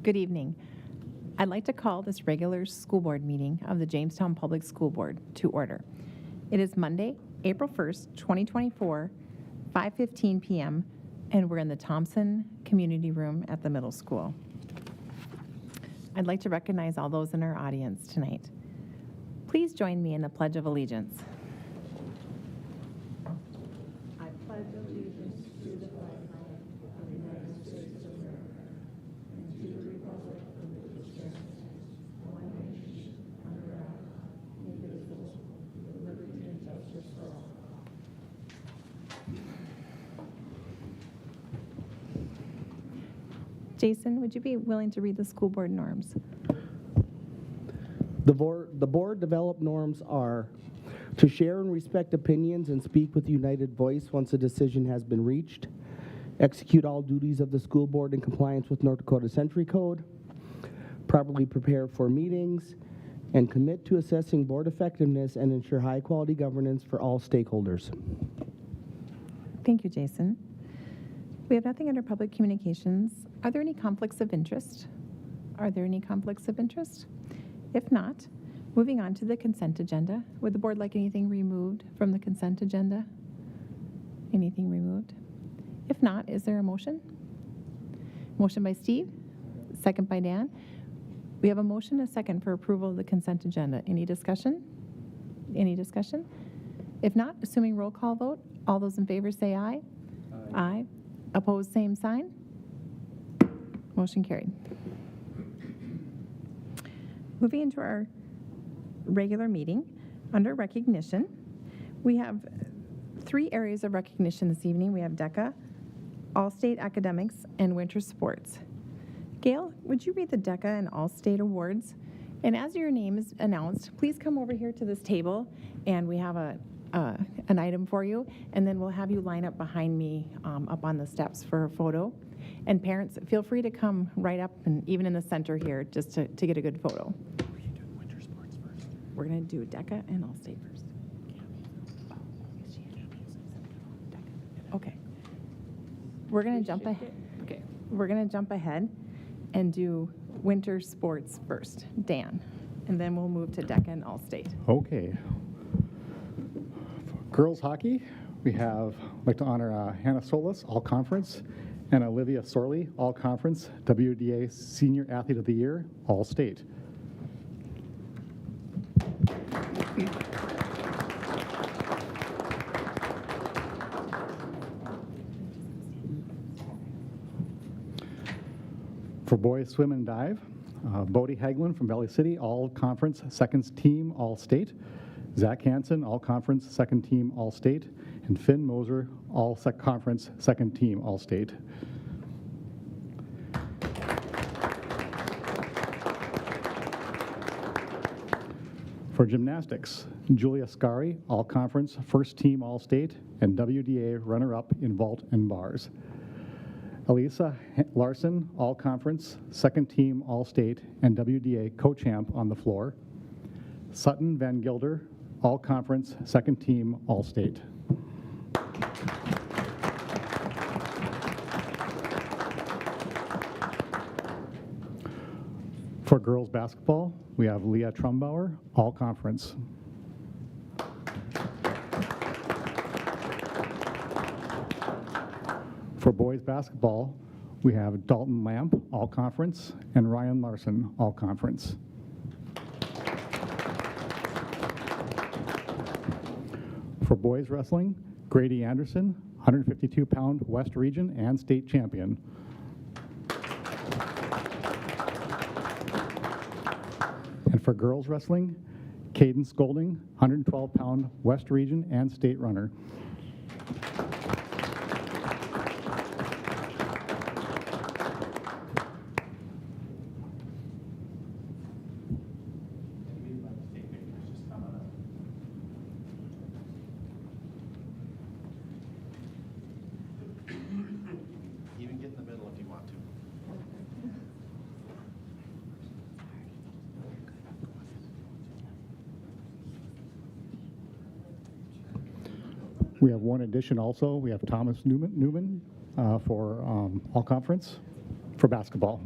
Good evening. I'd like to call this regular school board meeting of the Jamestown Public School Board to order. It is Monday, April 1st, 2024, 5:15 p.m., and we're in the Thompson Community Room at the middle school. I'd like to recognize all those in our audience tonight. Please join me in the Pledge of Allegiance. I pledge allegiance to the flag of the United States of America and to the republic for which it stands, one nation, under God, indivisible, with liberty and justice for all. Jason, would you be willing to read the school board norms? The board developed norms are to share and respect opinions and speak with united voice once a decision has been reached, execute all duties of the school board in compliance with North Dakota Century Code, properly prepare for meetings, and commit to assessing board effectiveness and ensure high-quality governance for all stakeholders. Thank you, Jason. We have nothing under public communications. Are there any conflicts of interest? Are there any conflicts of interest? If not, moving on to the consent agenda. Would the board like anything removed from the consent agenda? Anything removed? If not, is there a motion? Motion by Steve, second by Dan. We have a motion, a second for approval of the consent agenda. Any discussion? Any discussion? If not, assuming roll call vote, all those in favor say aye. Aye. Aye. Opposed, same sign. Motion carried. Moving into our regular meeting, under recognition, we have 3 areas of recognition this evening. We have DECA, All-State Academics, and Winter Sports. Gail, would you read the DECA and All-State Awards? And as your name is announced, please come over here to this table, and we have an item for you, and then we'll have you line up behind me up on the steps for a photo. And parents, feel free to come right up and even in the center here just to get a good photo. Are you doing winter sports first? We're going to do DECA and All-State first. Okay. We're going to jump ahead. Okay. We're going to jump ahead and do winter sports first. Dan. And then we'll move to DECA and All-State. Okay. Girls hockey, we have, I'd like to honor Hannah Solis, All-Conference, and Olivia Sorley, All-Conference, WDA Senior Athlete of the Year, All-State. For boys swim and dive, Bodie Hagelin from Valley City, All-Conference, Second Team, All-State. Zach Hansen, All-Conference, Second Team, All-State. And Finn Moser, All-Conference, Second Team, All-State. For gymnastics, Julia Scari, All-Conference, First Team, All-State, and WDA runner-up in vault and bars. Elisa Larson, All-Conference, Second Team, All-State, and WDA co-champ on the floor. Sutton Van Gilder, All-Conference, Second Team, All-State. For girls basketball, we have Leah Trumbauer, All-Conference. For boys basketball, we have Dalton Lamp, All-Conference, and Ryan Larson, All-Conference. For boys wrestling, Grady Anderson, 152-pound West Region and state champion. And for girls wrestling, Caden Scolding, 112-pound West Region and state runner. Even get in the middle if you want to. We have one addition also. We have Thomas Newman for all conference for basketball.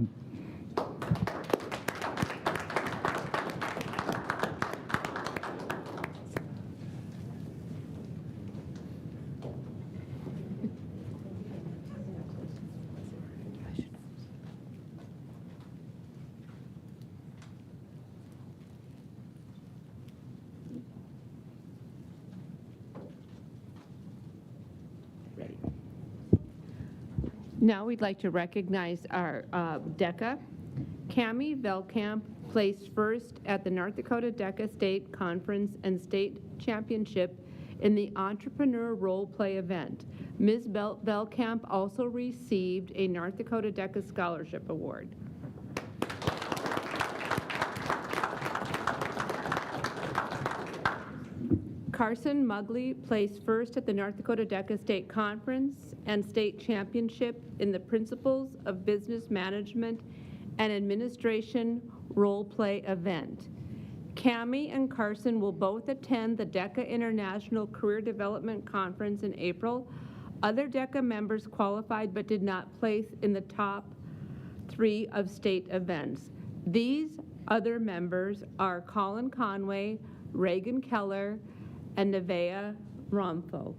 Now we'd like to recognize our DECA. Cami Velkamp placed first at the North Dakota DECA State Conference and State Championship in the Entrepreneur Role Play event. Ms. Velkamp also received a North Dakota DECA Scholarship Award. Carson Mugley placed first at the North Dakota DECA State Conference and State Championship in the Principles of Business Management and Administration Role Play event. Cami and Carson will both attend the DECA International Career Development Conference in April. Other DECA members qualified but did not place in the top 3 of state events. These other members are Colin Conway, Reagan Keller, and Nevaeh Romfo.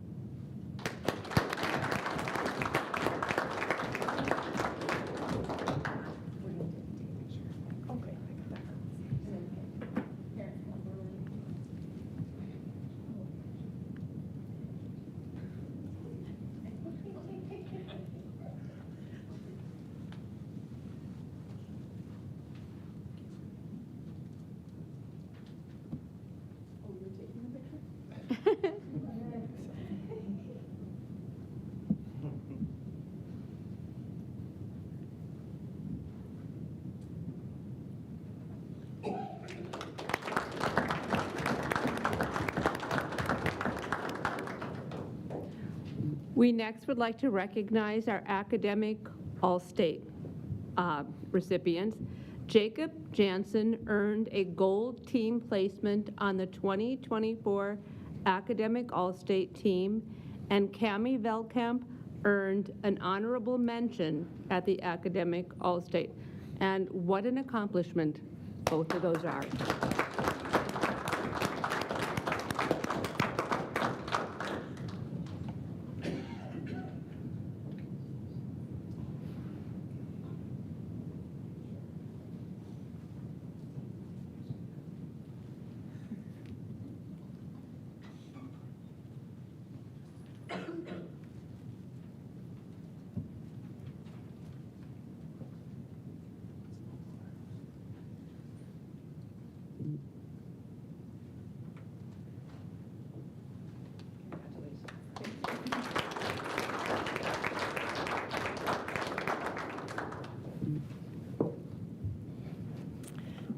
We next would like to recognize our academic All-State recipients. Jacob Jansen earned a gold team placement on the 2024 Academic All-State team, and Cami Velkamp earned an honorable mention at the Academic All-State. And what an accomplishment both of those are.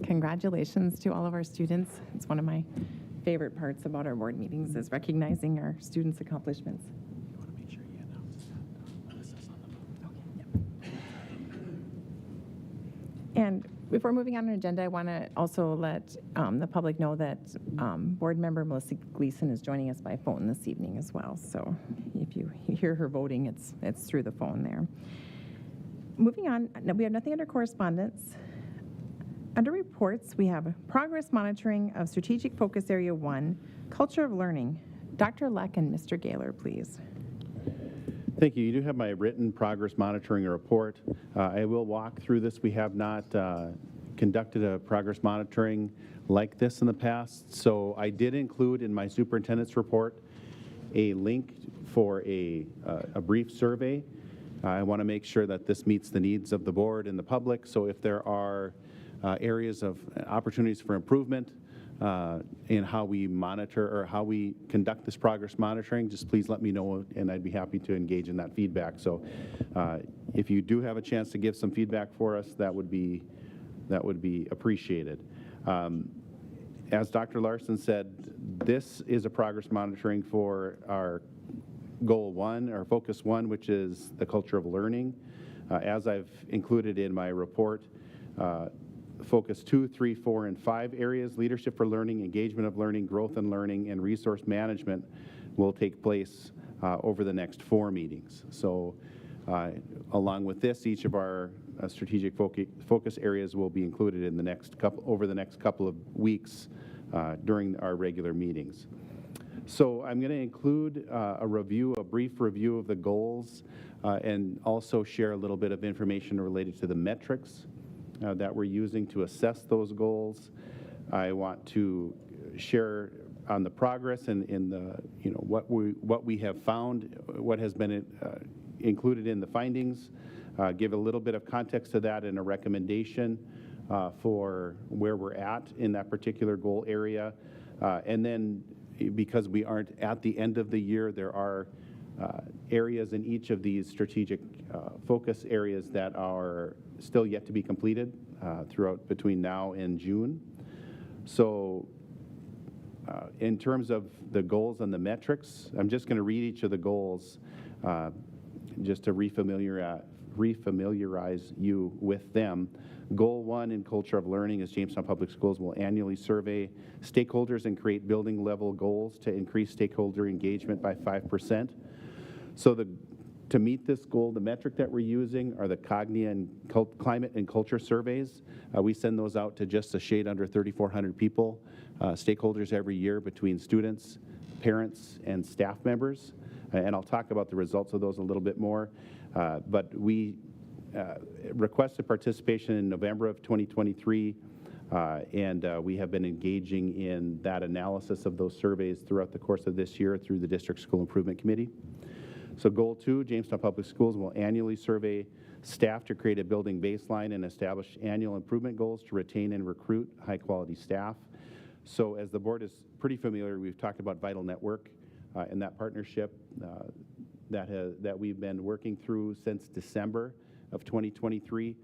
Congratulations to all of our students. It's one of my favorite parts about our board meetings is recognizing our students' accomplishments. You want to make sure you announce that Melissa's on the phone. And before moving on our agenda, I want to also let the public know that board member Melissa Gleason is joining us by phone this evening as well. So if you hear her voting, it's through the phone there. Moving on, we have nothing under correspondence. Under reports, we have progress monitoring of Strategic Focus Area 1, Culture of Learning. Dr. Leck and Mr. Gaylor, please. Thank you. You do have my written progress monitoring report. I will walk through this. We have not conducted a progress monitoring like this in the past, so I did include in my superintendent's report a link for a brief survey. I want to make sure that this meets the needs of the board and the public, so if there are areas of opportunities for improvement in how we monitor or how we conduct this progress monitoring, just please let me know and I'd be happy to engage in that feedback. So if you do have a chance to give some feedback for us, that would be appreciated. As Dr. Larson said, this is a progress monitoring for our goal 1, or focus 1, which is the culture of learning. As I've included in my report, focus 2, 3, 4, and 5 areas, leadership for learning, engagement of learning, growth and learning, and resource management will take place over the next 4 meetings. So along with this, each of our strategic focus areas will be included in the next over the next couple of weeks during our regular meetings. So I'm going to include a brief review of the goals and also share a little bit of information related to the metrics that we're using to assess those goals. I want to share on the progress and in the what we have found, what has been included in the findings, give a little bit of context to that and a recommendation for where we're at in that particular goal area. And then because we aren't at the end of the year, there are areas in each of these strategic focus areas that are still yet to be completed throughout between now and June. So in terms of the goals and the metrics, I'm just going to read each of the goals just to refamiliarize you with them. Goal 1 in culture of learning is Jamestown Public Schools will annually survey stakeholders and create building level goals to increase stakeholder engagement by 5%. So to meet this goal, the metric that we're using are the Cognia and Climate and Culture surveys. We send those out to just a shade under 3,400 people, stakeholders every year between students, parents, and staff members. And I'll talk about the results of those a little bit more. But we requested participation in November of 2023, and we have been engaging in that analysis of those surveys throughout the course of this year through the District School Improvement Committee. So goal 2, Jamestown Public Schools will annually survey staff to create a building baseline and establish annual improvement goals to retain and recruit high-quality staff. So as the board is pretty familiar, we've talked about Vital Network and that partnership that we've been working through since December of 2023.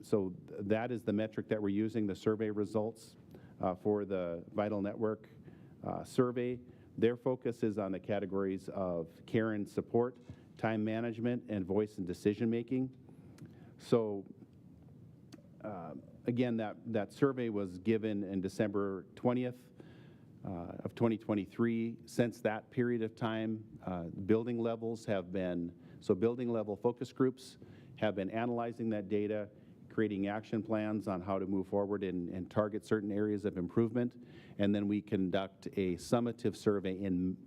So that is the metric that we're using, the survey results for the Vital Network survey. Their focus is on the categories of care and support, time management, and voice and decision making. So again, that survey was given in December 20th of 2023. Since that period of time, building levels have been, so building level focus groups have been analyzing that data, creating action plans on how to move forward and target certain areas of improvement. And then we conduct a summative survey in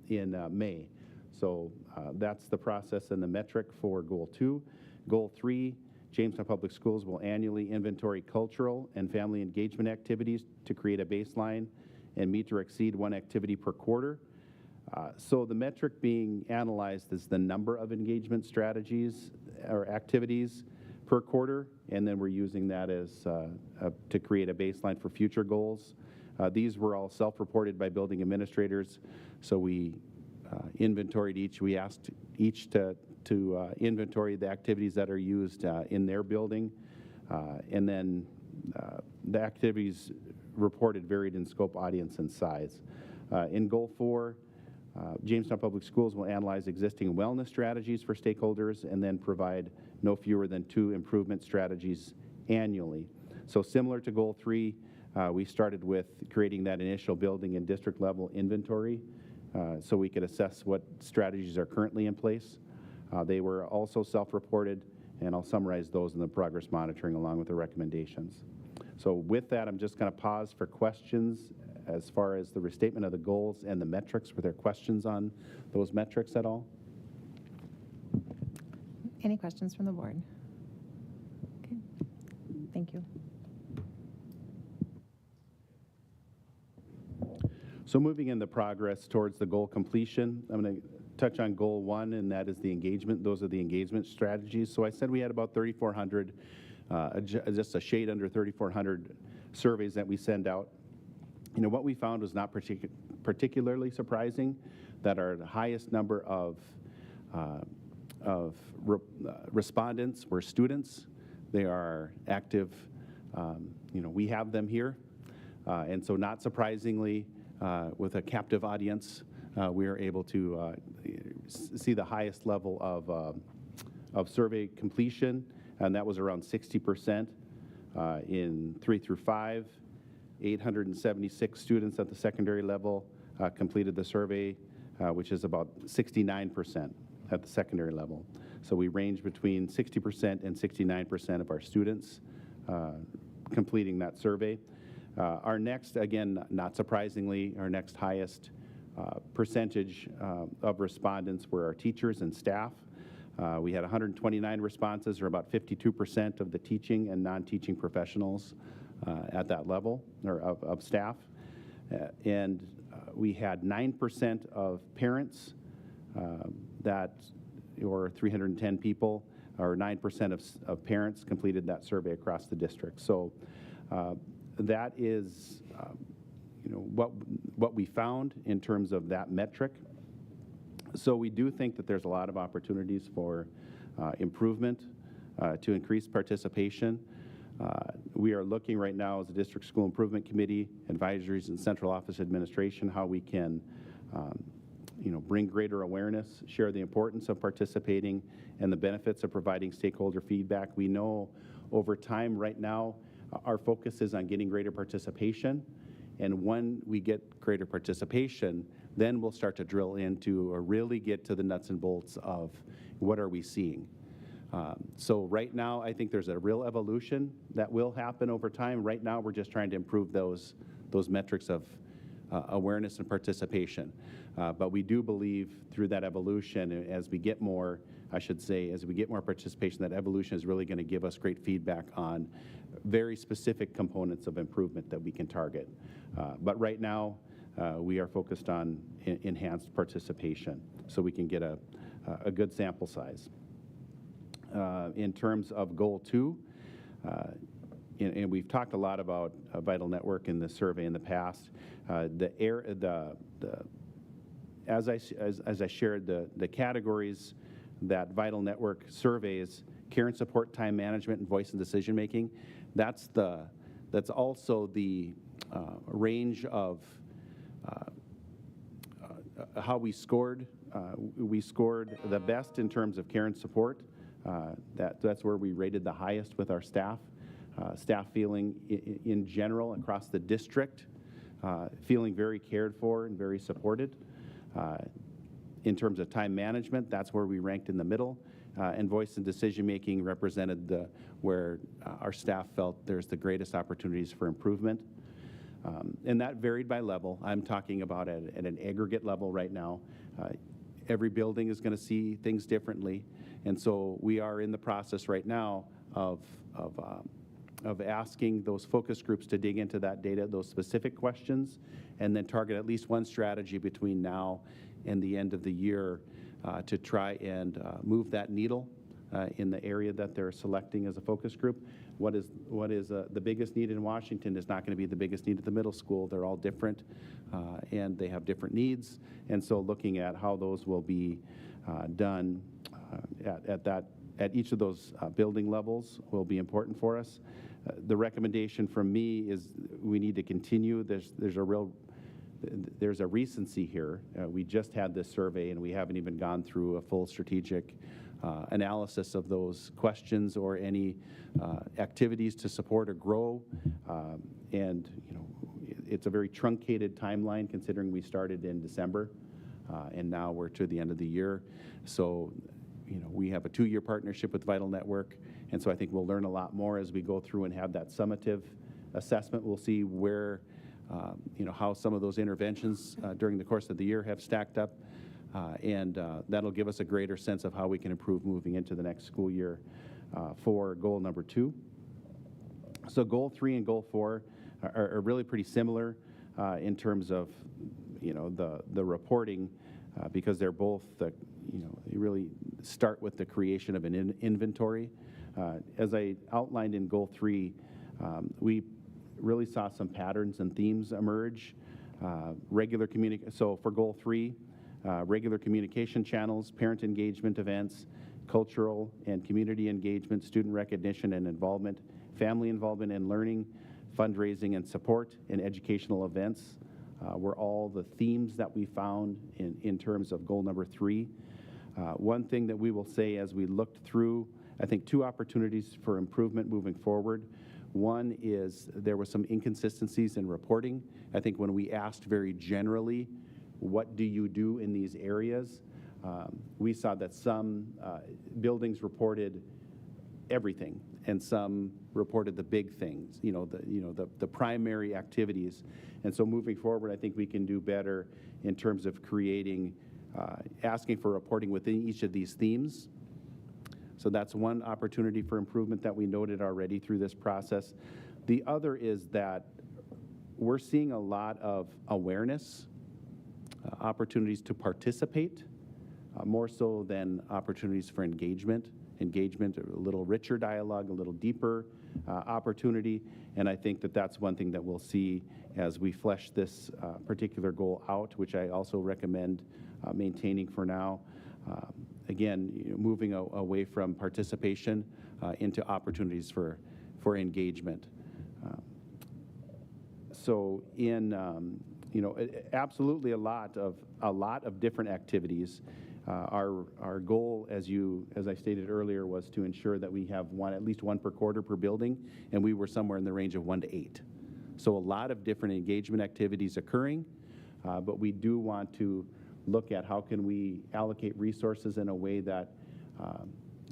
May. So that's the process and the metric for Goal 2. Goal 3, Jamestown Public Schools will annually inventory cultural and family engagement activities to create a baseline and meet or exceed one activity per quarter. So the metric being analyzed is the number of engagement strategies or activities per quarter, and then we're using that as to create a baseline for future goals. These were all self-reported by building administrators, so we inventoried each. We asked each to inventory the activities that are used in their building, and then the activities reported varied in scope, audience, and size. In Goal 4, Jamestown Public Schools will analyze existing wellness strategies for stakeholders and then provide no fewer than 2 improvement strategies annually. So similar to Goal 3, we started with creating that initial building and district level inventory so we could assess what strategies are currently in place. They were also self-reported, and I'll summarize those in the progress monitoring along with the recommendations. So with that, I'm just going to pause for questions as far as the restatement of the goals and the metrics. Were there questions on those metrics at all? Any questions from the board? Okay, thank you. So moving in the progress towards the goal completion, I'm going to touch on Goal 1, and that is the engagement. Those are the engagement strategies. So I said we had about 3,400, just a shade under 3,400 surveys that we send out. You know, what we found was not particularly surprising, that our highest number of respondents were students. They are active, you know, we have them here. And so not surprisingly, with a captive audience, we are able to see the highest level of survey completion, and that was around 60% in 3 through 5. 876 students at the secondary level completed the survey, which is about 69% at the secondary level. So we range between 60% and 69% of our students completing that survey. Our next, again, not surprisingly, our next highest percentage of respondents were our teachers and staff. We had 129 responses, or about 52% of the teaching and non-teaching professionals at that level, or of staff. And we had 9% of parents or 310 people, or 9% of parents completed that survey across the district. So that is what we found in terms of that metric. So we do think that there's a lot of opportunities for improvement to increase participation. We are looking right now as a district school improvement committee, advisories, and central office administration how we can bring greater awareness, share the importance of participating, and the benefits of providing stakeholder feedback. We know over time right now our focus is on getting greater participation, and when we get greater participation, then we'll start to drill into or really get to the nuts and bolts of what are we seeing. So right now, I think there's a real evolution that will happen over time. Right now, we're just trying to improve those metrics of awareness and participation. But we do believe through that evolution, as we get more, as we get more participation, that evolution is really going to give us great feedback on very specific components of improvement that we can target. But right now, we are focused on enhanced participation so we can get a good sample size. In terms of goal 2, and we've talked a lot about Vital Network in the survey in the past. As I shared, the categories that Vital Network surveys: care and support, time management, and voice and decision making. That's also the range of how we scored. We scored the best in terms of care and support. That's where we rated the highest with our staff. Staff feeling in general across the district, feeling very cared for and very supported. In terms of time management, that's where we ranked in the middle. And voice and decision making represented where our staff felt there's the greatest opportunities for improvement. And that varied by level. I'm talking about at an aggregate level right now. Every building is going to see things differently. And so we are in the process right now of asking those focus groups to dig into that data, those specific questions, and then target at least one strategy between now and the end of the year to try and move that needle in the area that they're selecting as a focus group. What is the biggest need in Washington is not going to be the biggest need at the middle school. They're all different, and they have different needs. And so looking at how those will be done at each of those building levels will be important for us. The recommendation from me is we need to continue. There's a recency here. We just had this survey, and we haven't even gone through a full strategic analysis of those questions or any activities to support or grow. And it's a very truncated timeline considering we started in December, and now we're to the end of the year. So we have a 2-year partnership with Vital Network, and so I think we'll learn a lot more as we go through and have that summative assessment. We'll see where, how some of those interventions during the course of the year have stacked up, and that'll give us a greater sense of how we can improve moving into the next school year for goal number 2. So goal 3 and goal 4 are really pretty similar in terms of, the reporting, because they're both, you really start with the creation of an inventory. As I outlined in goal 3, we really saw some patterns and themes emerge. So for goal 3, regular communication channels, parent engagement events, cultural and community engagement, student recognition and involvement, family involvement and learning, fundraising and support, and educational events were all the themes that we found in terms of goal number 3. One thing that we will say as we looked through, I think 2 opportunities for improvement moving forward. One is there were some inconsistencies in reporting. I think when we asked very generally, what do you do in these areas? We saw that some buildings reported everything, and some reported the big things, the primary activities. And so moving forward, I think we can do better in terms of creating, asking for reporting within each of these themes. So that's one opportunity for improvement that we noted already through this process. The other is that we're seeing a lot of awareness, opportunities to participate, more so than opportunities for engagement, a little richer dialogue, a little deeper opportunity. And I think that that's one thing that we'll see as we flesh this particular goal out, which I also recommend maintaining for now. Again, moving away from participation into opportunities for engagement. So in, absolutely a lot of different activities. Our goal, as I stated earlier, was to ensure that we have at least one per quarter per building, and we were somewhere in the range of 1 to 8. So a lot of different engagement activities occurring, but we do want to look at how can we allocate resources in a way that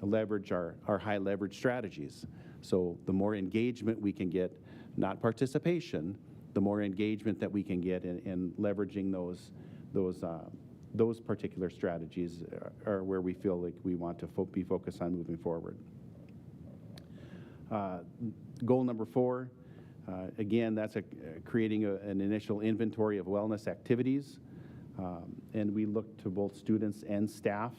leverage our high leverage strategies. So the more engagement we can get, not participation, the more engagement that we can get in leveraging those particular strategies are where we feel like we want to be focused on moving forward. Goal number 4, again, that's creating an initial inventory of wellness activities. And we look to both students and staff.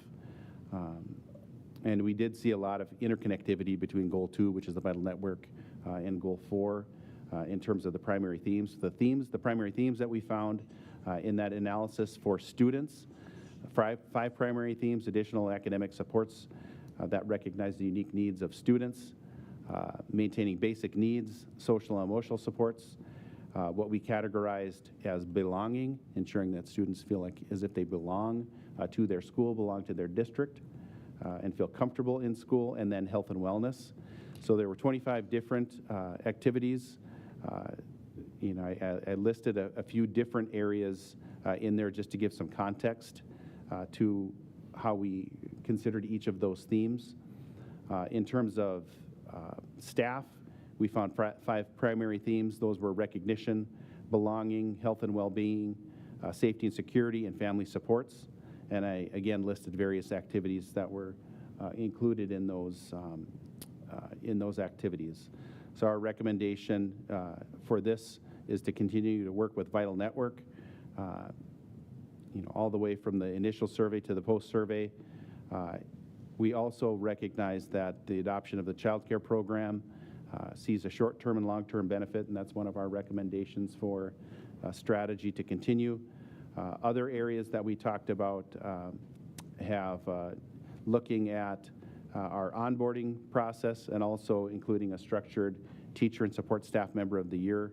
And we did see a lot of interconnectivity between Goal 2, which is the Vital Network, and Goal 4 in terms of the primary themes. The primary themes that we found in that analysis for students, 5 primary themes, additional academic supports that recognize the unique needs of students, maintaining basic needs, social and emotional supports, what we categorized as belonging, ensuring that students feel like as if they belong to their school, belong to their district, and feel comfortable in school, and then health and wellness. So there were 25 different activities. I listed a few different areas in there just to give some context to how we considered each of those themes. In terms of staff, we found 5 primary themes. Those were recognition, belonging, health and well-being, safety and security, and family supports. And I, again, listed various activities that were included in those activities. So our recommendation for this is to continue to work with Vital Network, all the way from the initial survey to the post-survey. We also recognize that the adoption of the child care program sees a short-term and long-term benefit, and that's one of our recommendations for strategy to continue. Other areas that we talked about have looking at our onboarding process and also including a structured teacher and support staff member of the year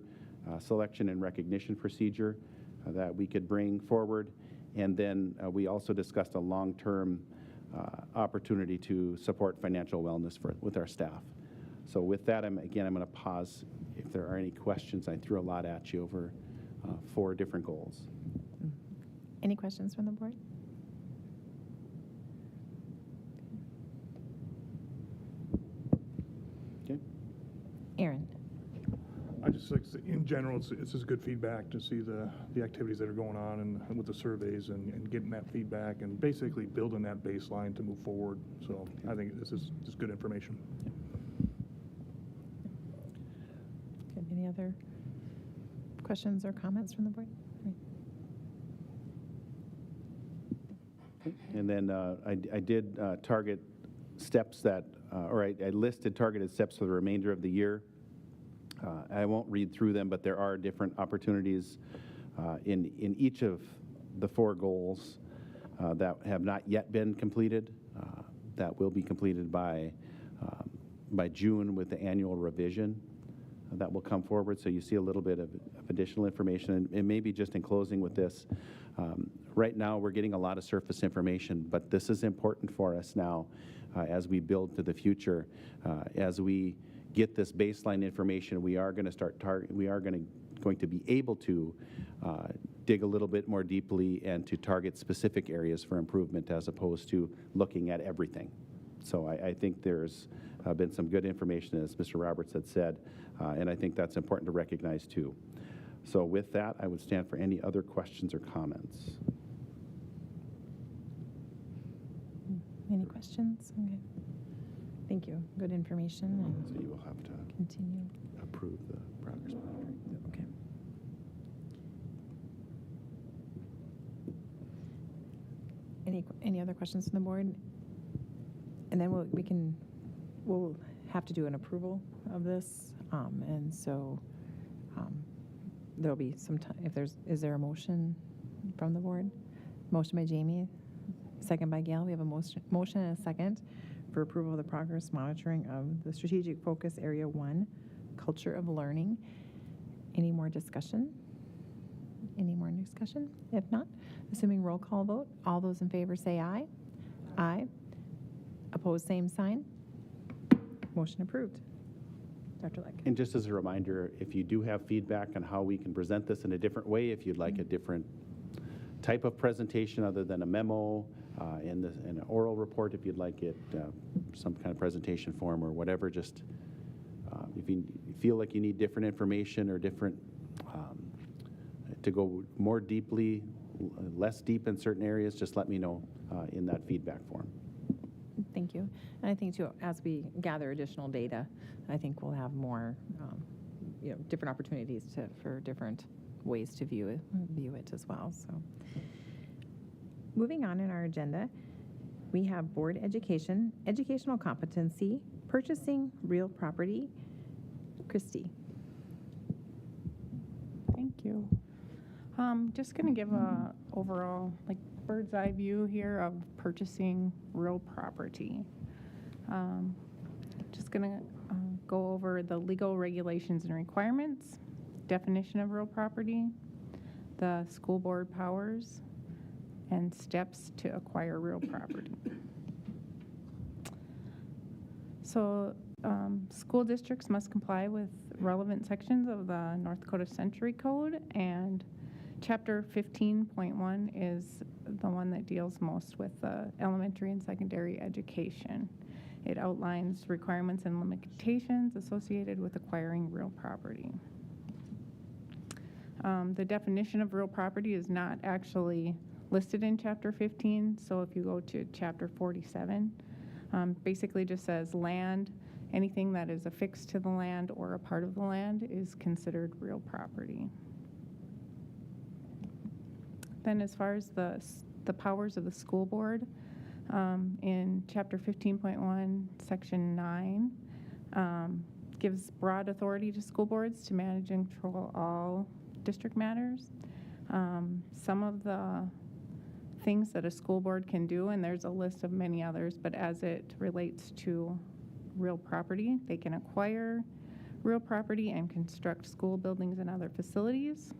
selection and recognition procedure that we could bring forward. And then we also discussed a long-term opportunity to support financial wellness with our staff. So with that, I'm going to pause if there are any questions. I threw a lot at you over 4 different goals. Any questions from the board? Okay. Aaron. I just like, in general, it's just good feedback to see the activities that are going on and with the surveys and getting that feedback and basically building that baseline to move forward. So I think this is just good information. Good. Any other questions or comments from the board? And then I did target steps that, I listed targeted steps for the remainder of the year. I won't read through them, but there are different opportunities in each of the 4 goals that have not yet been completed, that will be completed by June with the annual revision that will come forward. So you see a little bit of additional information. And maybe just in closing with this, right now we're getting a lot of surface information, but this is important for us now as we build to the future. As we get this baseline information, we are going to start going to be able to dig a little bit more deeply and to target specific areas for improvement as opposed to looking at everything. So I think there's been some good information, as Mr. Roberts had said, and I think that's important to recognize too. So with that, I would stand for any other questions or comments. Any questions? Okay. Thank you. Good information. And So you will have to continue. approve the progress monitoring. Okay. Any Any other questions from the board? And then we'll have to do an approval of this, and so there'll be some time. Is there a motion from the board? Motion by Jamie, second by Gail. We have a motion and a second for approval of the progress monitoring of the strategic focus area 1, culture of learning. Any more discussion? If not, assuming roll call vote, all those in favor say aye. Aye. Opposed, same sign. Motion approved. Dr. Leck. And just as a reminder, if you do have feedback on how we can present this in a different way, if you'd like a different type of presentation other than a memo, in an oral report, if you'd like it, some kind of presentation form or whatever, just if you feel like you need different information or different, to go more deeply, less deep in certain areas, just let me know in that feedback form. Thank you. And I think, too, as we gather additional data, I think we'll have more, different opportunities for different ways to view it as well. So, moving on in our agenda, we have board education, educational competency, purchasing real property. Christy. Thank you. Just going to give a overall bird's eye view here of purchasing real property. Just going to go over the legal regulations and requirements, definition of real property, the school board powers, and steps to acquire real property. So school districts must comply with relevant sections of the North Dakota Century Code, and Chapter 15.1 is the one that deals most with elementary and secondary education. It outlines requirements and limitations associated with acquiring real property. The definition of real property is not actually listed in Chapter 15, so if you go to Chapter 47, basically just says land, anything that is affixed to the land or a part of the land is considered real property. Then as far as the powers of the school board, in Chapter 15.1, Section 9, gives broad authority to school boards to manage and control all district matters. Some of the things that a school board can do, and there's a list of many others, but as it relates to real property, they can acquire real property and construct school buildings and other facilities,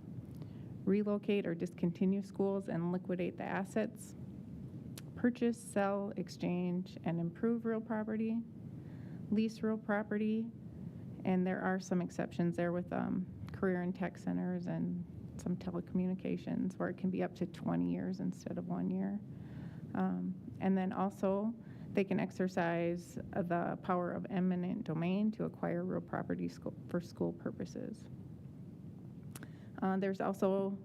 relocate or discontinue schools and liquidate the assets, purchase, sell, exchange, and improve real property, lease real property, and there are some exceptions there with career and tech centers and some telecommunications where it can be up to 20 years instead of 1 year. And then also they can exercise the power of eminent domain to acquire real property for school purposes. There's also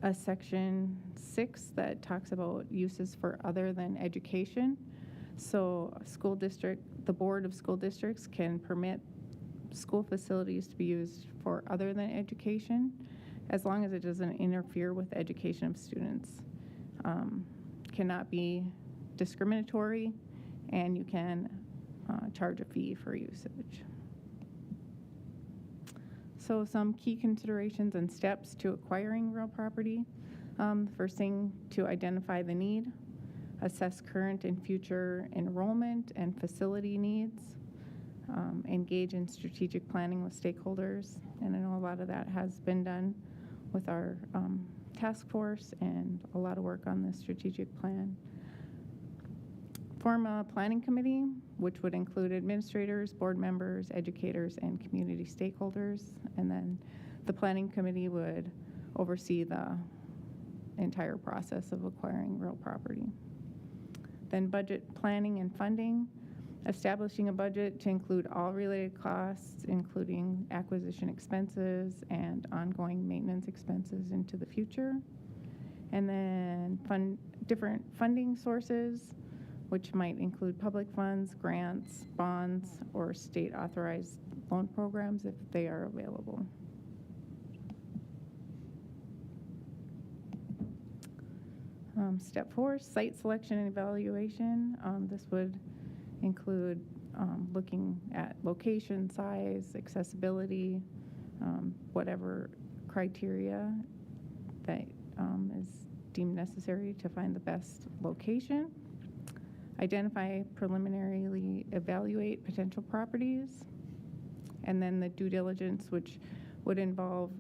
a Section 6 that talks about uses for other than education. So the Board of School Districts can permit school facilities to be used for other than education as long as it doesn't interfere with the education of students. Cannot be discriminatory, and you can charge a fee for usage. So some key considerations and steps to acquiring real property. The first thing, to identify the need, assess current and future enrollment and facility needs, engage in strategic planning with stakeholders, and I know a lot of that has been done with our task force and a lot of work on the strategic plan. Form a planning committee, which would include administrators, board members, educators, and community stakeholders. And then the planning committee would oversee the entire process of acquiring real property. Then budget planning and funding, establishing a budget to include all related costs, including acquisition expenses and ongoing maintenance expenses into the future. And then different funding sources, which might include public funds, grants, bonds, or state authorized loan programs if they are available. Step 4, site selection and evaluation. This would include looking at location, size, accessibility, whatever criteria that is deemed necessary to find the best location. Identify, preliminarily evaluate potential properties. And then the due diligence, which would involve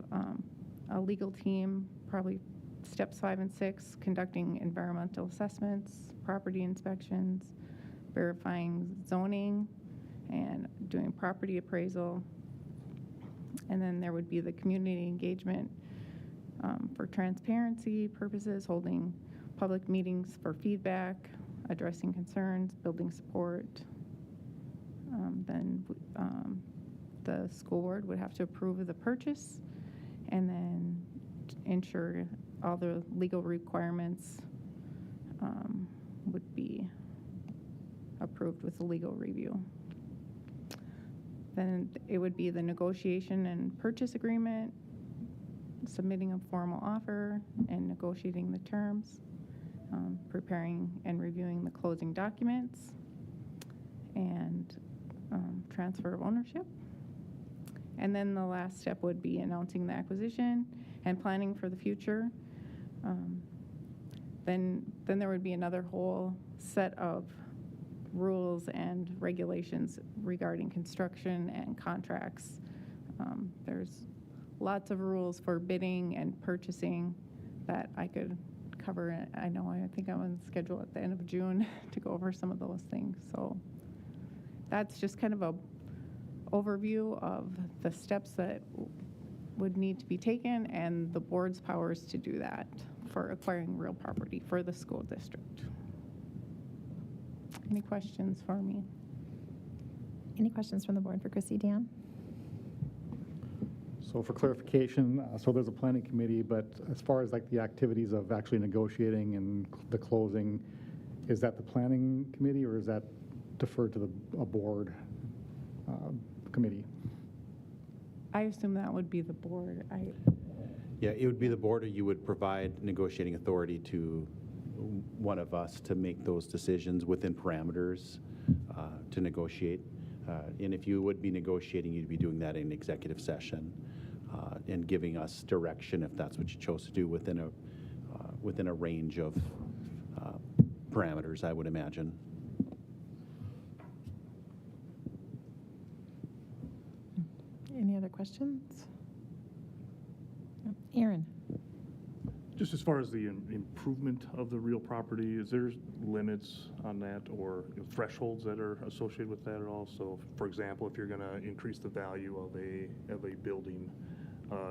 a legal team, probably steps 5 and 6, conducting environmental assessments, property inspections, verifying zoning, and doing property appraisal. And then there would be the community engagement for transparency purposes, holding public meetings for feedback, addressing concerns, building support. Then the school board would have to approve of the purchase and then ensure all the legal requirements would be approved with the legal review. Then it would be the negotiation and purchase agreement, submitting a formal offer and negotiating the terms, preparing and reviewing the closing documents, and transfer of ownership. And then the last step would be announcing the acquisition and planning for the future. Then there would be another whole set of rules and regulations regarding construction and contracts. There's lots of rules for bidding and purchasing that I could cover. I think I'm on schedule at the end of June to go over some of those things. So that's just kind of a overview of the steps that would need to be taken and the board's powers to do that for acquiring real property for the school district. Any questions for me? Any questions from the board for Chrissy? Dan? So for clarification, so there's a planning committee, but as far as like the activities of actually negotiating and the closing, is that the planning committee or is that deferred to a board committee? I assume that would be the board. Yeah, it would be the board, or you would provide negotiating authority to one of us to make those decisions within parameters to negotiate. And if you would be negotiating, you'd be doing that in executive session and giving us direction if that's what you chose to do within a range of parameters, I would imagine. Any other questions? No. Aaron? Just as far as the improvement of the real property, is there limits on that or thresholds that are associated with that at all? So, for example, if you're going to increase the value of a building,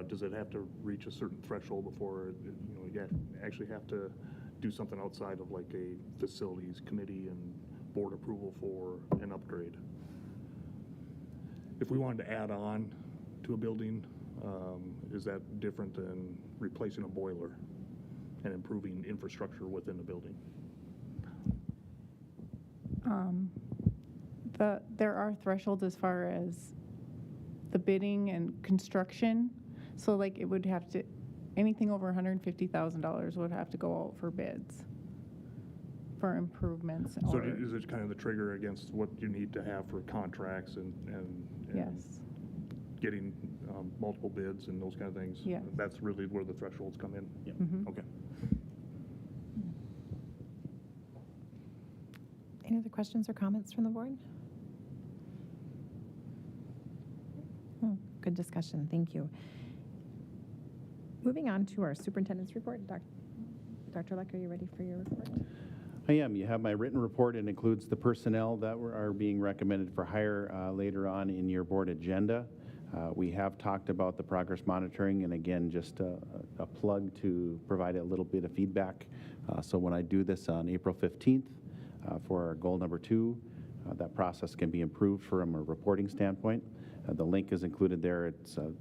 does it have to reach a certain threshold before you actually have to do something outside of like a facilities committee and board approval for an upgrade? If we wanted to add on to a building, is that different than replacing a boiler and improving infrastructure within the building? There are thresholds as far as the bidding and construction. So like it would have to, anything over $150,000 would have to go out for bids for improvements. So is it kind of the trigger against what you need to have for contracts and Yes. getting multiple bids and those kind of things? Yes. That's really where the thresholds come in? Yeah. Mhm. Okay. Any other questions or comments from the board? Oh, good discussion. Thank you. Moving on to our superintendent's report. Dr. Leck, are you ready for your report? I am. You have my written report. It includes the personnel that are being recommended for hire later on in your board agenda. We have talked about the progress monitoring, and again, just a plug to provide a little bit of feedback. So when I do this on April 15th for our goal number 2, that process can be improved from a reporting standpoint. The link is included there. It's a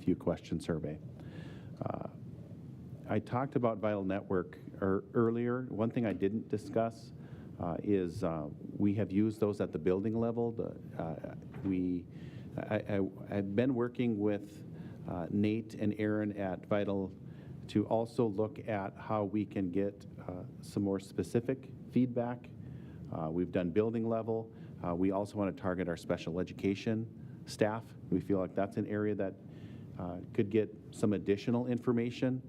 few question survey. I talked about Vital Network earlier. One thing I didn't discuss is we have used those at the building level. I've been working with Nate and Aaron at Vital to also look at how we can get some more specific feedback. We've done building level. We also want to target our special education staff. We feel like that's an area that could get some additional information,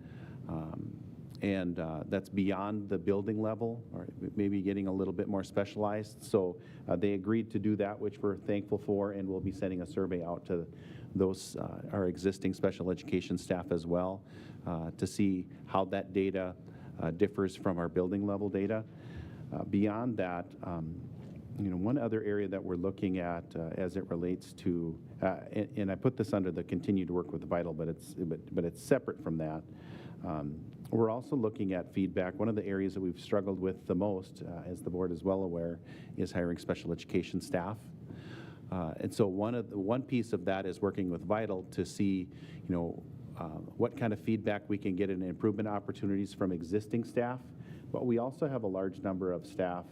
and that's beyond the building level, or maybe getting a little bit more specialized. So they agreed to do that, which we're thankful for, and we'll be sending a survey out to those our existing special education staff as well, to see how that data differs from our building level data. Beyond that, one other area that we're looking at as it relates to, and I put this under the continue to work with Vital, but it's separate from that. We're also looking at feedback. One of the areas that we've struggled with the most, as the board is well aware, is hiring special education staff. And so one piece of that is working with Vital to see, what kind of feedback we can get and improvement opportunities from existing staff. But we also have a large number of staff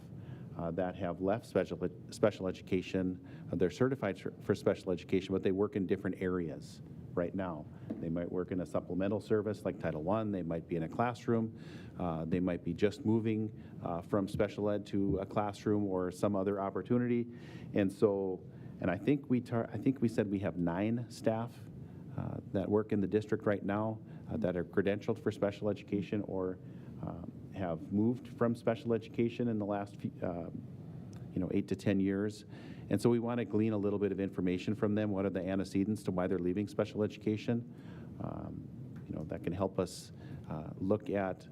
that have left special education. They're certified for special education, but they work in different areas right now. They might work in a supplemental service like Title I. They might be in a classroom. They might be just moving from special ed to a classroom or some other opportunity. And so, I think we said we have 9 staff that work in the district right now that are credentialed for special education or have moved from special education in the last 8 to 10 years. And so we want to glean a little bit of information from them. What are the antecedents to why they're leaving special education? That can help us look at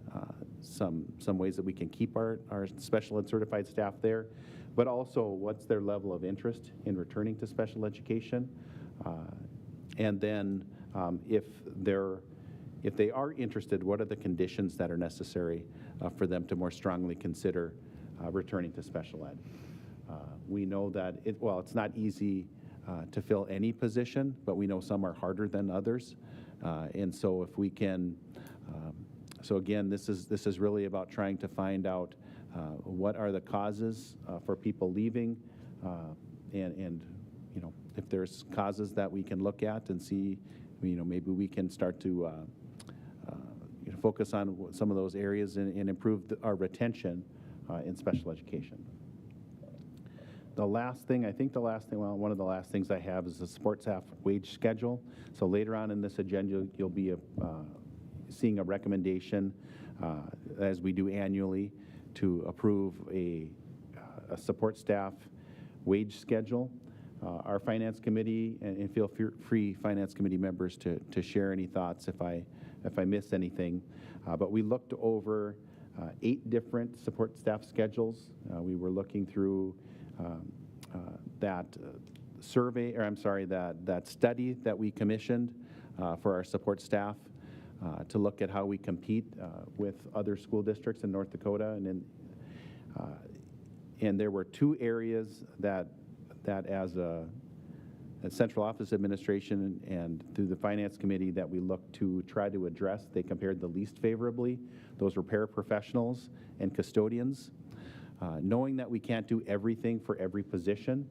some ways that we can keep our special ed certified staff there, but also what's their level of interest in returning to special education. And then if they are interested, what are the conditions that are necessary for them to more strongly consider returning to special ed? We know that it's not easy to fill any position, but we know some are harder than others. And so if we can, so again, this is really about trying to find out what are the causes for people leaving, and if there's causes that we can look at and see, maybe we can start to focus on some of those areas and improve our retention in special education. One of the last things I have is the support staff wage schedule. So later on in this agenda, you'll be seeing a recommendation, as we do annually, to approve a support staff wage schedule. Our finance committee, and feel free, finance committee members, to share any thoughts if I miss anything. But we looked over 8 different support staff schedules. We were looking through that that study that we commissioned for our support staff to look at how we compete with other school districts in North Dakota, and there were 2 areas that as a central office administration and through the finance committee that we looked to try to address. They compared the least favorably. Those were paraprofessionals and custodians. Knowing that we can't do everything for every position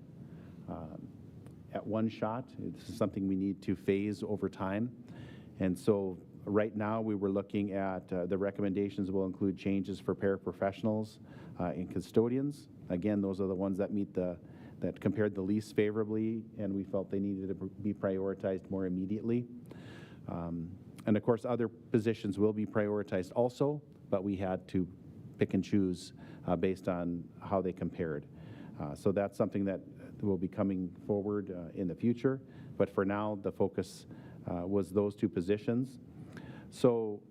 at one shot, this is something we need to phase over time. And so right now we were looking at the recommendations will include changes for paraprofessionals and custodians. Again, those are the ones that that compared the least favorably, and we felt they needed to be prioritized more immediately. And of course, other positions will be prioritized also, but we had to pick and choose based on how they compared. So that's something that will be coming forward in the future. But for now, the focus was those 2 positions. So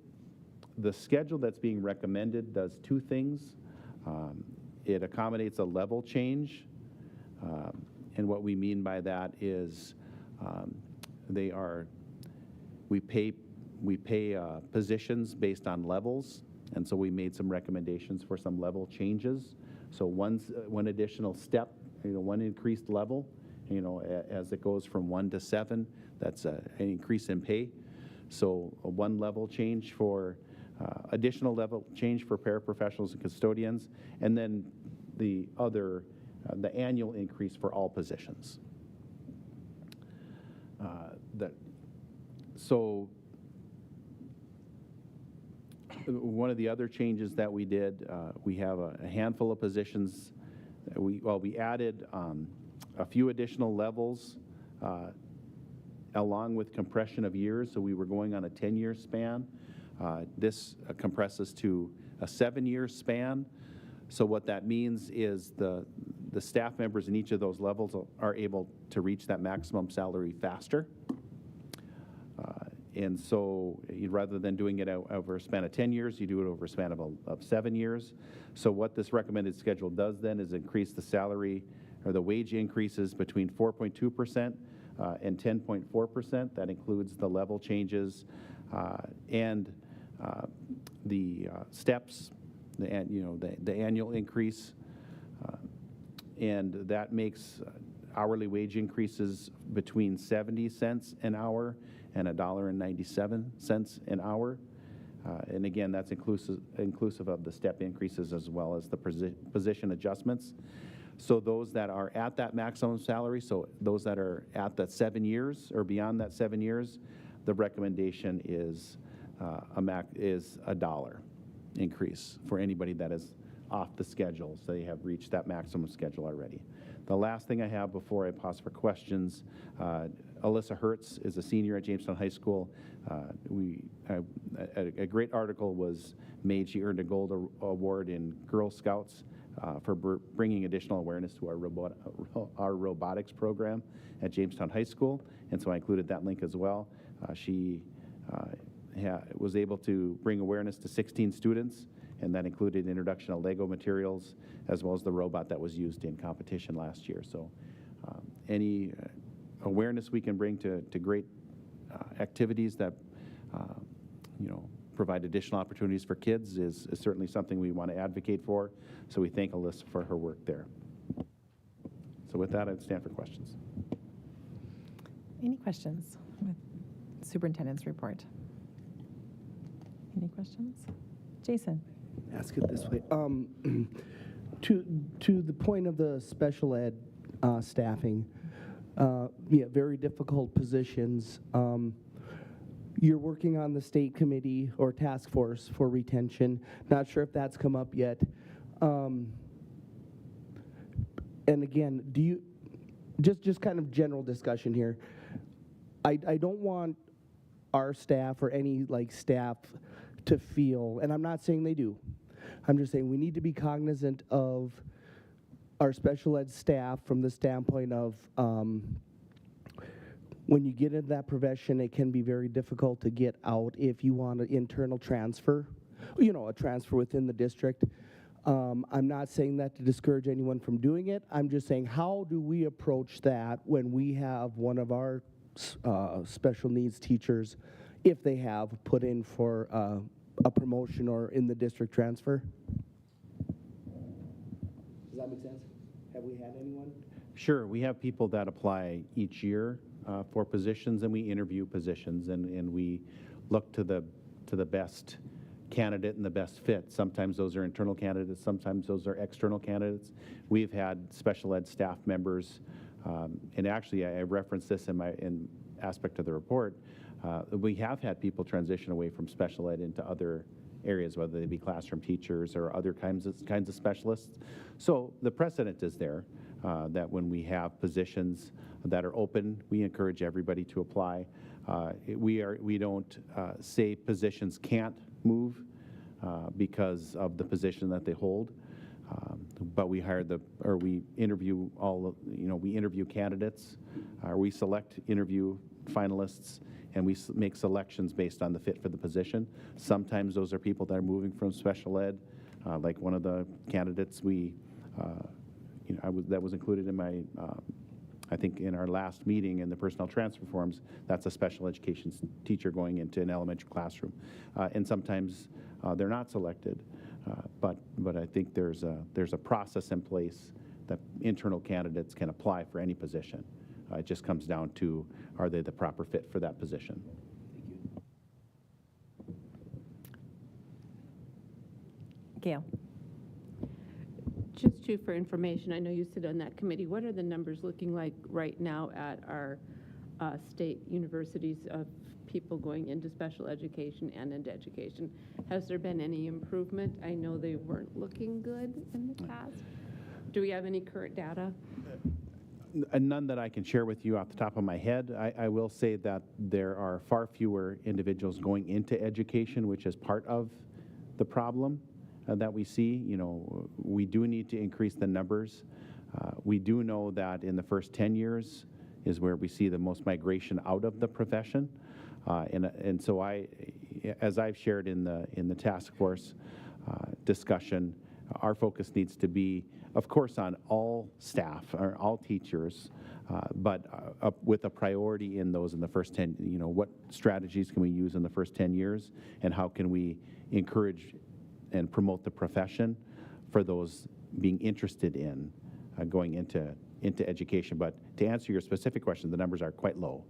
the schedule that's being recommended does 2 things. It accommodates a level change. And what we mean by that is we pay positions based on levels. And so we made some recommendations for some level changes. So one additional step, one increased level, as it goes from 1 to 7, that's an increase in pay. So one level change for additional level change for paraprofessionals and custodians, and then the annual increase for all positions. One of the other changes that we did, we have a handful of positions. We added a few additional levels along with compression of years, so we were going on a 10-year span. This compresses to a 7-year span. So what that means is the staff members in each of those levels are able to reach that maximum salary faster. And so rather than doing it over a span of 10 years, you do it over a span of 7 years. So what this recommended schedule does then is increase the salary or the wage increases between 4.2% and 10.4%. That includes the level changes and the steps, the annual increase, and that makes hourly wage increases between 70 cents an hour and $1.97 an hour. And again, that's inclusive of the step increases as well as the position adjustments. So those that are at that maximum salary, so those that are at that 7 years or beyond that 7 years, the recommendation is a $1 increase for anybody that is off the schedule, so they have reached that maximum schedule already. The last thing I have before I pause for questions, Alyssa Hertz is a senior at Jamestown High School. A great article was made. She earned a gold award in Girl Scouts for bringing additional awareness to our robotics program at Jamestown High School, and so I included that link as well. She was able to bring awareness to 16 students, and that included introduction of Lego materials as well as the robot that was used in competition last year. So any awareness we can bring to great activities that provide additional opportunities for kids is certainly something we want to advocate for. So we thank Alyssa for her work there. So with that, I'd stand for questions. Any questions with superintendent's report? Any questions? Jason? Ask it this way. To the point of the special ed staffing, very difficult positions. You're working on the state committee or task force for retention. Not sure if that's come up yet. And again, do you, just kind of general discussion here. I don't want our staff or any staff to feel, and I'm not saying they do, I'm just saying we need to be cognizant of our special ed staff from the standpoint of when you get into that profession, it can be very difficult to get out if you want an internal transfer, a transfer within the district. I'm not saying that to discourage anyone from doing it. I'm just saying, how do we approach that when we have one of our special needs teachers, if they have put in for a promotion or in the district transfer? Does that make sense? Have we had anyone? Sure, we have people that apply each year for positions, and we interview positions, and we look to the best candidate and the best fit. Sometimes those are internal candidates, sometimes those are external candidates. We've had special ed staff members, and actually I referenced this in aspect of the report. We have had people transition away from special ed into other areas, whether they be classroom teachers or other kinds of specialists. So the precedent is there that when we have positions that are open, we encourage everybody to apply. We don't say positions can't move because of the position that they hold, but we interview we interview candidates, we select interview finalists, and we make selections based on the fit for the position. Sometimes those are people that are moving from special ed, like one of the candidates that was included in my, I think in our last meeting in the personnel transfer forms, that's a special education teacher going into an elementary classroom. And sometimes they're not selected, but I think there's a process in place that internal candidates can apply for any position. It just comes down to, are they the proper fit for that position? Gail? Just for information, I know you sit on that committee. What are the numbers looking like right now at our state universities of people going into special education and into education. Has there been any improvement? I know they weren't looking good in the past. Do we have any current data? None that I can share with you off the top of my head. I will say that there are far fewer individuals going into education, which is part of the problem that we see. You know, we do need to increase the numbers. We do know that in the first 10 years is where we see the most migration out of the profession. And so as I've shared in the task force discussion, our focus needs to be, of course, on all staff or all teachers, but with a priority in those in the first 10, you know, what strategies can we use in the first 10 years, and how can we encourage and promote the profession for those being interested in going into education. But to answer your specific question, the numbers are quite low.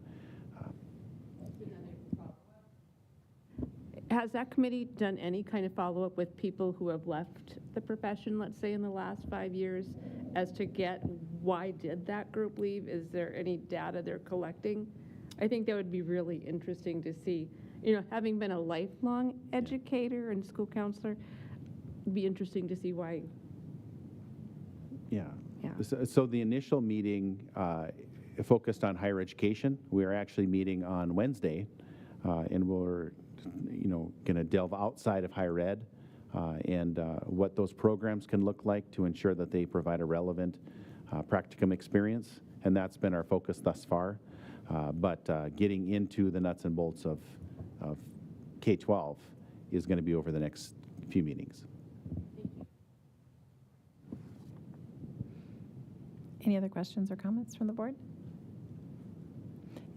Has that committee done any kind of follow-up with people who have left the profession, let's say in the last 5 years, as to get why did that group leave? Is there any data they're collecting? I think that would be really interesting to see. You know, having been a lifelong educator and school counselor, it'd be interesting to see why. Yeah. Yeah. So the initial meeting focused on higher education. We are actually meeting on Wednesday, and we're going to delve outside of higher ed and what those programs can look like to ensure that they provide a relevant practicum experience. And that's been our focus thus far. But getting into the nuts and bolts of K-12 is going to be over the next few meetings. Any other questions or comments from the board?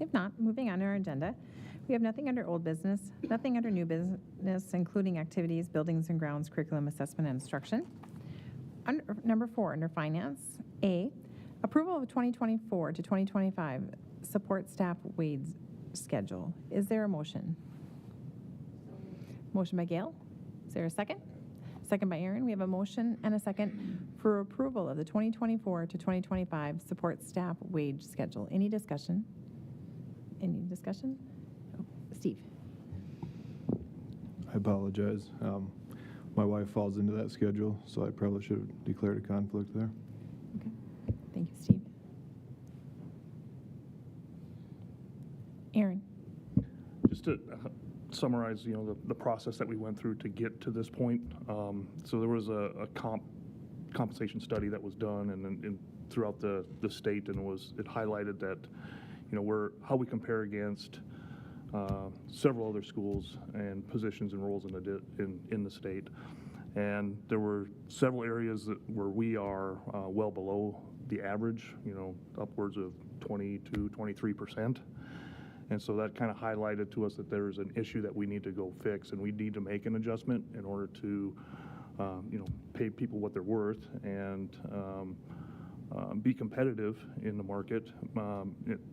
If not, moving on to our agenda. We have nothing under old business, nothing under new business, including activities, buildings and grounds, curriculum assessment and instruction. Number 4, under finance, A, approval of 2024 to 2025 support staff wage schedule. Is there a motion? Motion by Gail. Is there a second? Second by Aaron. We have a motion and a second for approval of the 2024 to 2025 support staff wage schedule. Any discussion? Any discussion? Oh, Steve. I apologize. My wife falls into that schedule, so I probably should have declared a conflict there. Okay. Thank you, Steve. Aaron. Just to summarize, you know, the process that we went through to get to this point. So there was a compensation study that was done and throughout the state, and it highlighted that, you know, how we compare against several other schools and positions and roles in the state. And there were several areas where we are well below the average, you know, upwards of 22, 23%. And so that kind of highlighted to us that there's an issue that we need to go fix, and we need to make an adjustment in order to, you know, pay people what they're worth and be competitive in the market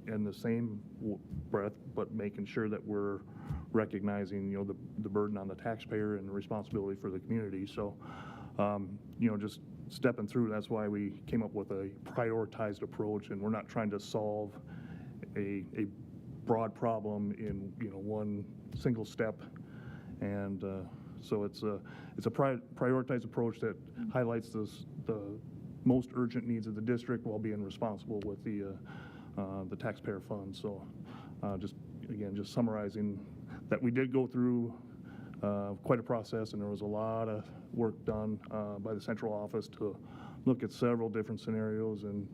in the same breath, but making sure that we're recognizing, you know, the burden on the taxpayer and the responsibility for the community. So, you know, just stepping through, that's why we came up with a prioritized approach, and we're not trying to solve a broad problem in, you know, one single step. And so it's a prioritized approach that highlights the most urgent needs of the district while being responsible with the taxpayer funds. So just summarizing that we did go through quite a process, and there was a lot of work done by the central office to look at several different scenarios and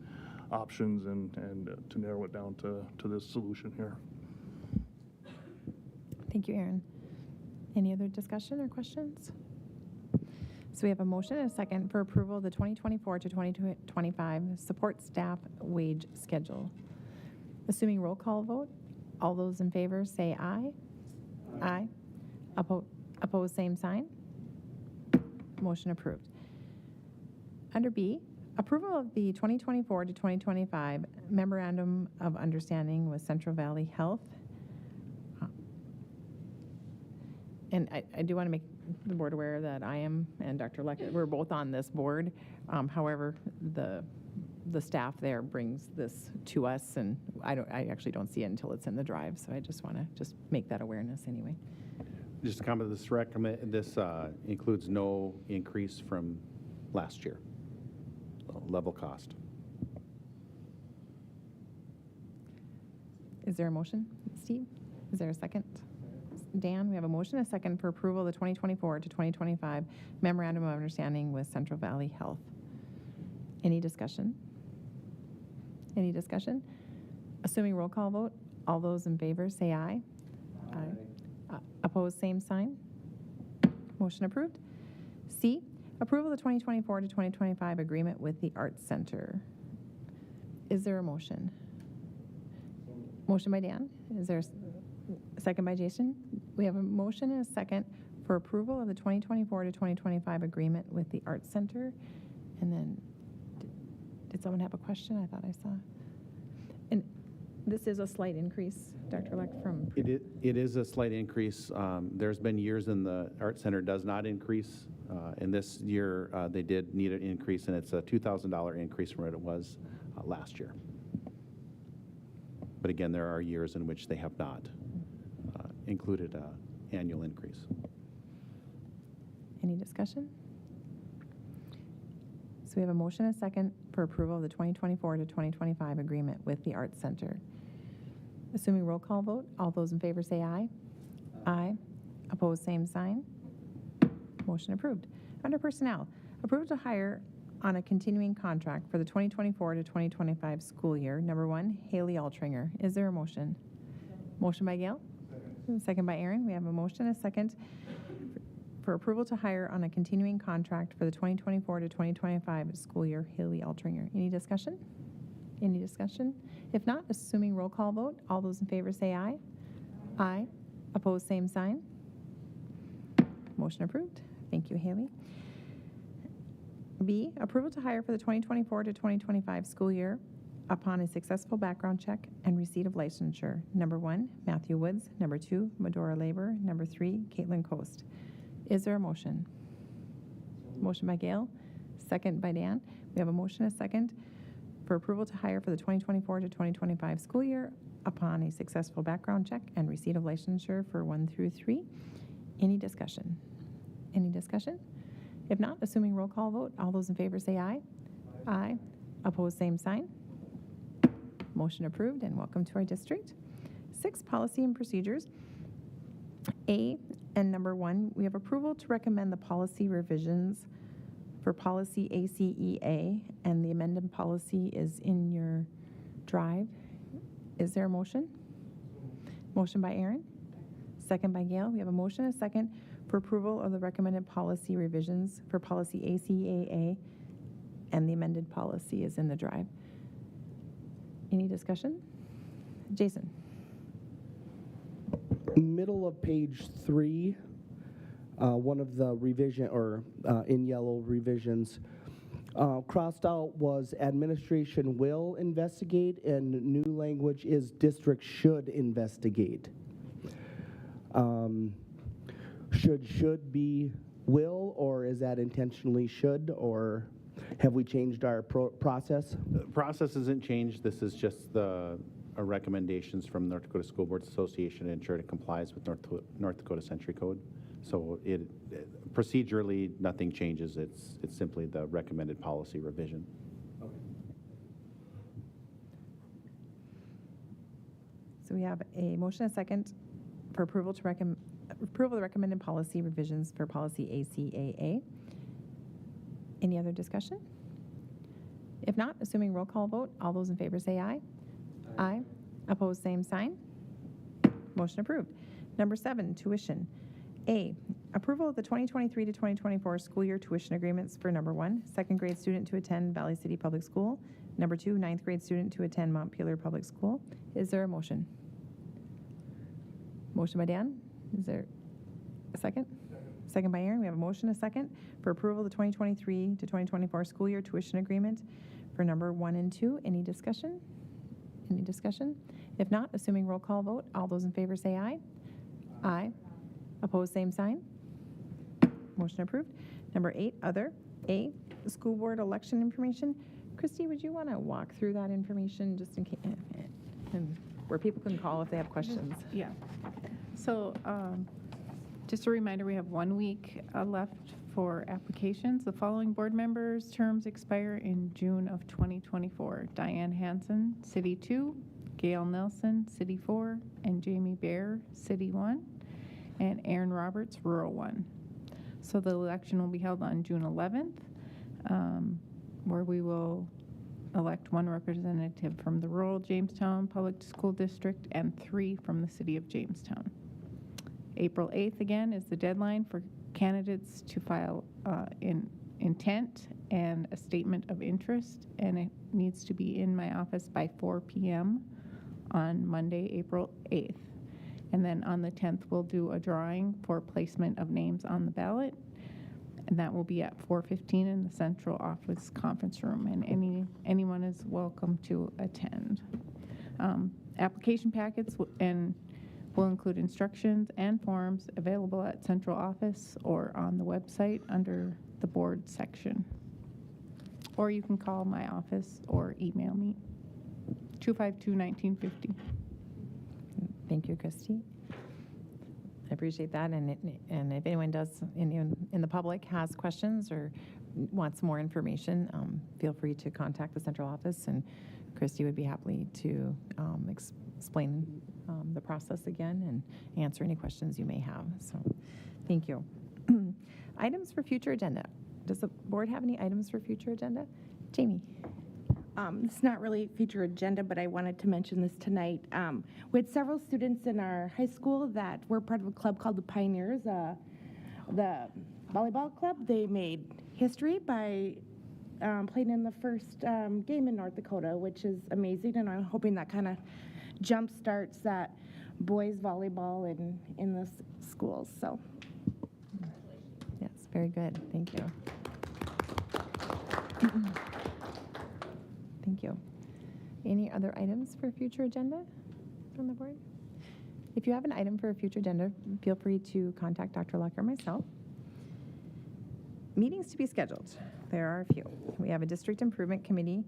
options and to narrow it down to this solution here. Thank you, Aaron. Any other discussion or questions? So we have a motion and a second for approval of the 2024 to 2025 support staff wage schedule. Assuming roll call vote, all those in favor say aye. Aye. Opposed, same sign. Motion approved. Under B, approval of the 2024 to 2025 Memorandum of Understanding with Central Valley Health. And I do want to make the board aware that I am and Dr. Leckett, we're both on this board. However, the the staff there brings this to us, and I actually don't see it until it's in the drive, so I just want to just make that awareness anyway. Just a comment, this includes no increase from last year, level cost. Is there a motion? Steve? Is there a second? Dan, we have a motion, a second for approval of the 2024 to 2025 Memorandum of Understanding with Central Valley Health. Any discussion? Any discussion? Assuming roll call vote, all those in favor say aye. Aye. Opposed, same sign. Motion approved. C, approval of the 2024 to 2025 agreement with the Arts Center. Is there a motion? Motion by Dan. Is there a second by Jason? We have a motion and a second for approval of the 2024 to 2025 agreement with the Arts Center. And then, did someone have a question? I thought I saw. And this is a slight increase, Dr. Leck, from... It is a slight increase. There's been years in the Art Center does not increase. And this year, they did need an increase, and it's a $2,000 increase from what it was last year. But again, there are years in which they have not included an annual increase. Any discussion? So we have a motion and a second for approval of the 2024 to 2025 agreement with the Arts Center. Assuming roll call vote, all those in favor say aye. Aye. Opposed, same sign. Motion approved. Under personnel, approval to hire on a continuing contract for the 2024 to 2025 school year. Number one, Haley Altringer. Is there a motion? Motion by Gail. Second by Aaron. We have a motion, a second for approval to hire on a continuing contract for the 2024 to 2025 school year, Haley Altringer. Any discussion? Any discussion? If not, assuming roll call vote, all those in favor say aye. Aye. Opposed, same sign. Motion approved. Thank you, Haley. B, approval to hire for the 2024 to 2025 school year upon a successful background check and receipt of licensure. Number one, Matthew Woods. Number two, Medora Labor. Number three, Caitlin Coast. Is there a motion? Motion by Gail, second by Dan. We have a motion, a second for approval to hire for the 2024 to 2025 school year upon a successful background check and receipt of licensure for 1 through 3. Any discussion? Any discussion? If not, assuming roll call vote, all those in favor say aye. Aye. Opposed, same sign. Motion approved, and welcome to our district. 6, policy and procedures. A and number 1, we have approval to recommend the policy revisions for policy ACEA, and the amended policy is in your drive. Is there a motion? Motion by Aaron, second by Gail. We have a motion, a second for approval of the recommended policy revisions for policy ACEA, and the amended policy is in the drive. Any discussion? Jason. Middle of page 3, one of the revision, or in yellow revisions, crossed out was administration will investigate, and new language is district should investigate. Should be will, or is that intentionally should, or have we changed our process? The process isn't changed. This is just the recommendations from North Dakota School Boards Association to ensure it complies with North Dakota Century Code. So procedurally, nothing changes. It's simply the recommended policy revision. Okay. So we have a motion, a second for approval to approval of the recommended policy revisions for policy ACAA. Any other discussion? If not, assuming roll call vote, all those in favor say aye. Aye. Opposed, same sign. Motion approved. Number 7, tuition. A, approval of the 2023 to 2024 school year tuition agreements for number 1, second grade student to attend Valley City Public School. Number 2, ninth grade student to attend Montpelier Public School. Is there a motion? Motion by Dan. Is there a second? Second by Aaron. We have a motion, a second for approval of the 2023 to 2024 school year tuition agreement for number 1 and 2. Any discussion? Any discussion? If not, assuming roll call vote, all those in favor say aye. Aye. Opposed, same sign. Motion approved. Number 8, other. A, school board election information. Christy, would you want to walk through that information just in case, and where people can call if they have questions? Yeah. So just a reminder, we have 1 week left for applications. The following board members' terms expire in June of 2024. Diane Hansen, City 2, Gail Nelson, City 4, and Jamie Bear, City 1, and Aaron Roberts, Rural 1. So the election will be held on June 11th, where we will elect 1 representative from the rural Jamestown Public School District and 3 from the City of Jamestown. April 8th, again, is the deadline for candidates to file intent and a statement of interest, and it needs to be in my office by 4 p.m. on Monday, April 8th. And then on the 10th, we'll do a drawing for placement of names on the ballot, and that will be at 4:15 in the central office conference room, and anyone is welcome to attend. Application packets will include instructions and forms available at central office or on the website under the board section. Or you can call my office or email me, 252-1950. Thank you, Christy. I appreciate that, and if anyone does, anyone in the public has questions or wants more information, feel free to contact the central office, and Christy would be happy to explain the process again and answer any questions you may have. So, thank you. Items for future agenda. Does the board have any items for future agenda? Jamie. It's not really future agenda, but I wanted to mention this tonight. We had several students in our high school that were part of a club called the Pioneers, the volleyball club. They made history by playing in the first game in North Dakota, which is amazing, and I'm hoping that kind of jump starts that boys volleyball in the schools. So, Yes, very good. Thank you. Thank you. Any other items for future agenda from the board? If you have an item for a future agenda, feel free to contact Dr. Luck or myself. Meetings to be scheduled. There are a few. We have a District Improvement Committee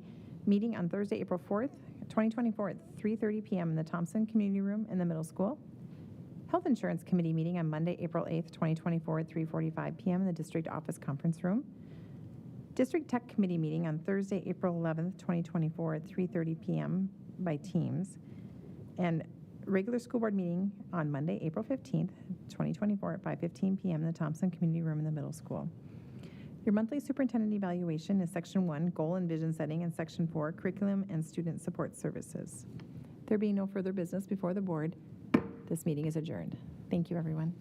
meeting on Thursday, April 4th, 2024 at 3:30 p.m. in the Thompson Community Room in the middle school. Health Insurance Committee meeting on Monday, April 8th, 2024 at 3:45 p.m. in the District Office Conference Room. District Tech Committee meeting on Thursday, April 11th, 2024 at 3:30 p.m. by Teams. And regular school board meeting on Monday, April 15th, 2024 at 5:15 p.m. in the Thompson Community Room in the middle school. Your monthly superintendent evaluation is Section 1, Goal and Vision Setting, and Section 4, Curriculum and Student Support Services. There being no further business before the board, this meeting is adjourned. Thank you, everyone.